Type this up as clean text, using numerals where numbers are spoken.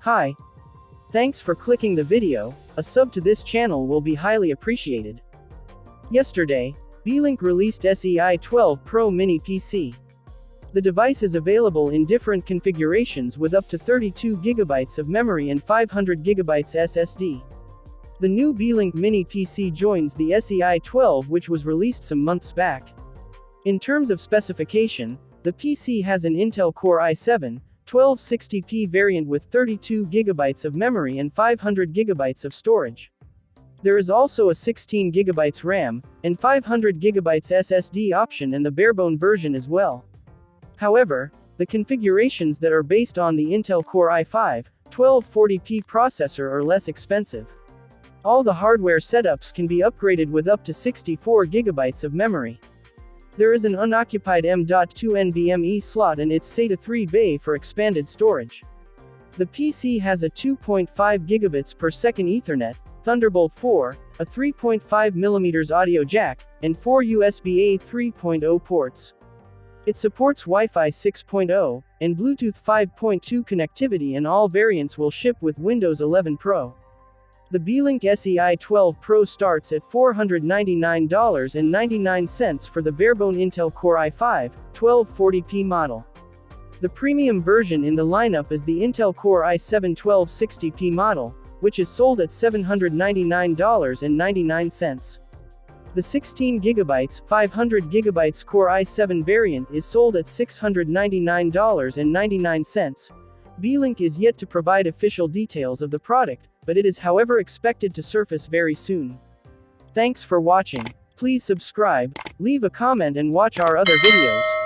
Hi. Thanks for clicking the video. A sub to this channel will be highly appreciated. Yesterday, Beelink released SEi12 Pro Mini PC. The device is available in different configurations with up to 32 GB of memory and 500 GB SSD. The new Beelink Mini PC joins the SEi12, which was released some months back. In terms of specification, the PC has an Intel Core i7-1260P variant with 32 GB of memory and 500 GB of storage. There is also a 16 GB RAM and 500 GB SSD option and the barebone version as well. However, the configurations that are based on the Intel Core i5-1240P processor are less expensive. All the hardware setups can be upgraded with up to 64 GB of memory. There is an unoccupied M.2 NVMe slot and its SATA 3 bay for expanded storage. The PC has a 2.5 gigabits per second Ethernet, Thunderbolt 4, a 3.5mm audio jack, and 4 USB-A 3.0 ports. It supports Wi-Fi 6.0 and Bluetooth 5.2 connectivity, and all variants will ship with Windows 11 Pro. The Beelink SEi12 Pro starts at $499.99 for the barebone Intel Core i5-1240P model. The premium version in the lineup is the Intel Core i7-1260P model, which is sold at $799.99. The 16 GB, 500 GB Core i7 variant is sold at $699.99. Beelink is yet to provide official details of the product, but it is however expected to surface very soon. Thanks for watching. Please subscribe, leave a comment and watch our other videos.